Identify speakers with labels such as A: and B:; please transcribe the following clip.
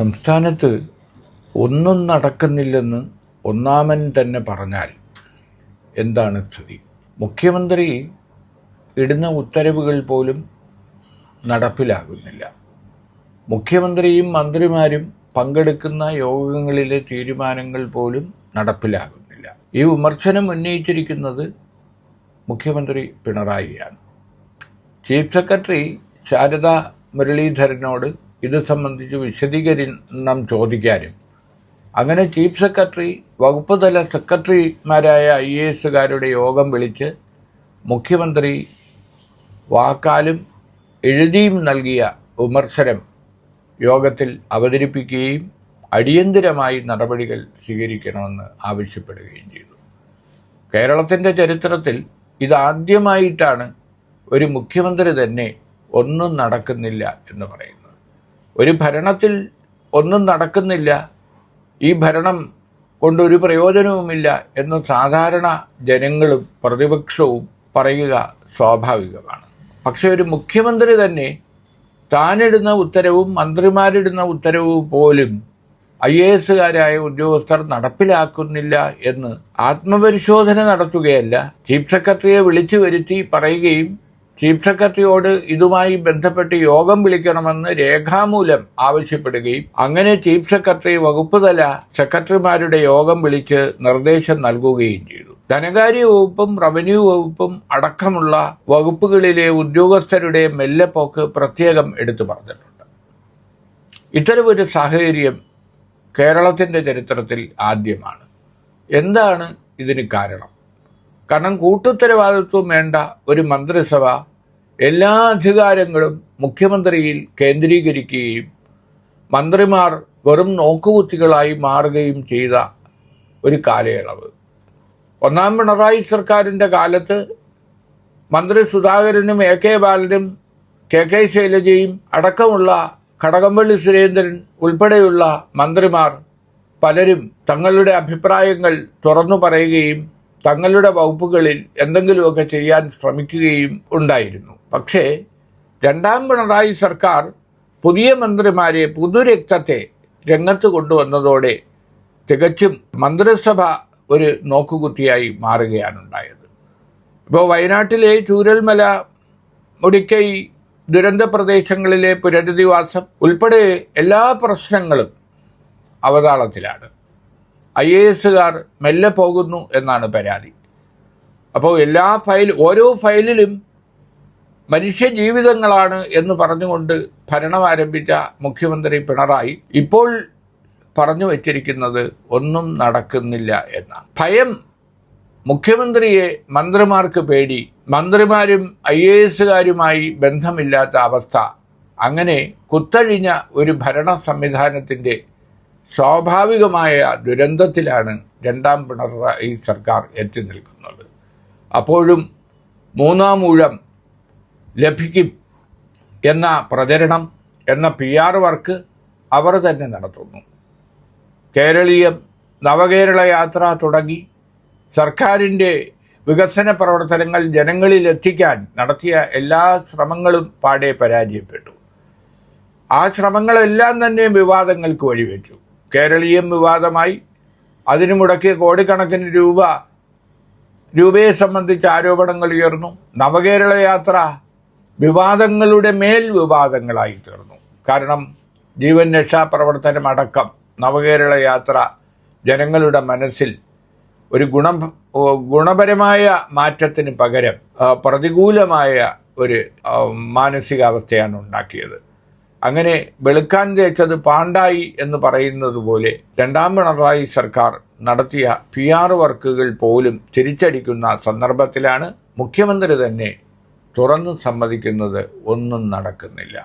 A: സംസ്ഥാനത്ത് ഒന്നും നടക്കുന്നില്ലെന്ന് ഒന്നാമൻ തന്നെ പറഞ്ഞാൽ എന്താണ് സ്ഥിതി? മുഖ്യമന്ത്രി ഇടുന്ന ഉത്തരവുകൾ പോലും നടപ്പിലാകുന്നില്ല. മുഖ്യമന്ത്രിയും മന്ത്രിമാരും പങ്കെടുക്കുന്ന യോഗങ്ങളിലെ തീരുമാനങ്ങൾ പോലും നടപ്പിലാകുന്നില്ല. ഈ വിമർശനം ഉന്നയിച്ചിരിക്കുന്നത് മുഖ്യമന്ത്രി പിണറായിയാണ്. ചീഫ് സെക്രട്ടറി ശാരദ മുരളീധരനോട് ഇത് സംബന്ധിച്ച് വിശദീകരണം ചോദിക്കാനും അങ്ങനെ ചീഫ് സെക്രട്ടറി വകുപ്പ് തല സെക്രട്ടറിമാരായ IAS യോഗം വിളിച്ച് മുഖ്യമന്ത്രി വാക്കാലും എഴുതിയും നൽകിയ വിമർശനം യോഗത്തിൽ അവതരിപ്പിക്കുകയും അടിയന്തിരമായി നടപടികൾ സ്വീകരിക്കണമെന്ന് ആവശ്യപ്പെടുകയും ചെയ്തു. കേരളത്തിൻ്റെ ചരിത്രത്തിൽ ഇതാദ്യമായിട്ടാണ് ഒരു മുഖ്യമന്ത്രി തന്നെ ഒന്നും നടക്കുന്നില്ല എന്ന് പറയുന്നത്. ഒരു ഭരണത്തിൽ ഒന്നും നടക്കുന്നില്ല, ഈ ഭരണം കൊണ്ടൊരു പ്രയോജനവുമില്ല എന്ന് സാധാരണ ജനങ്ങളും പ്രതിപക്ഷവും പറയുക സ്വാഭാവികമാണ്. പക്ഷെ ഒരു മുഖ്യമന്ത്രി തന്നെ താനിടുന്ന ഉത്തരവും മന്ത്രിമാരിടുന്ന ഉത്തരവും പോലും IAS ഉദ്യോഗസ്ഥർ നടപ്പിലാക്കുന്നില്ല എന്ന് ആത്മപരിശോധന നടത്തുകയല്ല, ചീഫ് സെക്രട്ടറിയെ വിളിച്ചു വരുത്തി പറയുകയും ചീഫ് സെക്രട്ടറിയോട് ഇതുമായി ബന്ധപ്പെട്ട് യോഗം വിളിക്കണമെന്ന് രേഖാമൂലം ആവശ്യപ്പെടുകയും അങ്ങനെ ചീഫ് സെക്രട്ടറി വകുപ്പ് തല സെക്രട്ടറിമാരുടെ യോഗം വിളിച്ച് നിർദ്ദേശം നൽകുകയും ചെയ്തു. ധനകാര്യ വകുപ്പും റവന്യൂ വകുപ്പും അടക്കമുള്ള വകുപ്പുകളിലെ ഉദ്യോഗസ്ഥരുടെ മെല്ലെപ്പോക്ക് പ്രത്യേകം എടുത്തു പറഞ്ഞിട്ടുണ്ട്. ഇത്തരമൊരു സാഹചര്യം കേരളത്തിൻ്റെ ചരിത്രത്തിൽ ആദ്യമാണ്. എന്താണ് ഇതിന് കാരണം? കാരണം കൂട്ടുത്തരവാദിത്വം വേണ്ട ഒരു മന്ത്രിസഭ എല്ലാ അധികാരങ്ങളും മുഖ്യമന്ത്രിയിൽ കേന്ദ്രീകരിക്കുകയും മന്ത്രിമാർ വെറും നോക്കുകുത്തികളായി മാറുകയും ചെയ്ത ഒരു കാലയളവ്. ഒന്നാം പിണറായി സർക്കാരിൻ്റെ കാലത്ത് മന്ത്രി സുധാകരനും AK ബാലനും KK ശൈലജയും അടക്കമുള്ള കടകംപള്ളി സുരേന്ദ്രൻ ഉൾപ്പെടെയുള്ള മന്ത്രിമാർ പലരും തങ്ങളുടെ അഭിപ്രായങ്ങൾ തുറന്നു പറയുകയും തങ്ങളുടെ വകുപ്പുകളിൽ എന്തെങ്കിലുമൊക്കെ ചെയ്യാൻ ശ്രമിക്കുകയും ഉണ്ടായിരുന്നു. പക്ഷേ രണ്ടാം പിണറായി സർക്കാർ പുതിയ മന്ത്രിമാരെ, പുതുരക്തത്തെ രംഗത്ത് കൊണ്ടുവന്നതോടെ തികച്ചും മന്ത്രിസഭ ഒരു നോക്കുകുത്തിയായി മാറുകയാണ് ഉണ്ടായത്. ഇപ്പോൾ വയനാട്ടിലെ ചൂരൽമല, മുടിക്കൈ ദുരന്ത പ്രദേശങ്ങളിലെ പുനരധിവാസം ഉൾപ്പെടെ എല്ലാ പ്രശ്നങ്ങളും അവതാളത്തിലാണ്. IAS മെല്ലെ പോകുന്നു എന്നാണ് പരാതി. അപ്പോൾ ഓരോ ഫയലിലും മനുഷ്യജീവിതങ്ങളാണ് എന്ന് പറഞ്ഞുകൊണ്ട് ഭരണം ആരംഭിച്ച മുഖ്യമന്ത്രി പിണറായി ഇപ്പോൾ പറഞ്ഞു വച്ചിരിക്കുന്നത് ഒന്നും നടക്കുന്നില്ല എന്നാണ്. ഭയം, മുഖ്യമന്ത്രിയെ മന്ത്രിമാർക്ക് പേടി, മന്ത്രിമാരും IAS ബന്ധമില്ലാത്ത അവസ്ഥ, അങ്ങനെ കുത്തഴിഞ്ഞ ഒരു ഭരണ സംവിധാനത്തിൻ്റെ സ്വാഭാവികമായ ദുരന്തത്തിലാണ് രണ്ടാം പിണറായി സർക്കാർ എത്തി നിൽക്കുന്നത്. അപ്പോഴും മൂന്നാം ഊഴം ലഭിക്കും എന്ന പ്രചരണം, എന്ന PR വർക്ക് അവർ തന്നെ നടത്തുന്നു. കേരളീയം നവകേരള യാത്ര തുടങ്ങി സർക്കാരിൻ്റെ വികസന പ്രവർത്തനങ്ങൾ ജനങ്ങളിൽ എത്തിക്കാൻ നടത്തിയ എല്ലാ ശ്രമങ്ങളും പാടെ പരാജയപ്പെട്ടു. ആ ശ്രമങ്ങളെല്ലാം തന്നെ വിവാദങ്ങൾക്ക് വഴിവെച്ചു. കേരളീയം വിവാദമായി, അതിനു മുടക്കിയ കോടിക്കണക്കിന് രൂപയെ സംബന്ധിച്ച് ആരോപണങ്ങൾ ഉയർന്നു. നവകേരള യാത്ര വിവാദങ്ങളുടെ മേൽ വിവാദങ്ങളായി തീർന്നു. കാരണം ജീവൻ രക്ഷാപ്രവർത്തനം അടക്കം നവകേരള യാത്ര ജനങ്ങളുടെ മനസ്സിൽ ഒരു ഗുണപരമായ മാറ്റത്തിന് പകരം പ്രതികൂലമായ ഒരു മാനസികാവസ്ഥയാണ് ഉണ്ടാക്കിയത്. അങ്ങനെ വെളുക്കാൻ തേച്ചത് പാണ്ടായി എന്ന് പറയുന്നത് പോലെ രണ്ടാം പിണറായി സർക്കാർ നടത്തിയ PR വർക്കുകൾ പോലും തിരിച്ചടിക്കുന്ന സന്ദർഭത്തിലാണ് മുഖ്യമന്ത്രി തന്നെ തുറന്നു സമ്മതിക്കുന്നത് ഒന്നും നടക്കുന്നില്ല.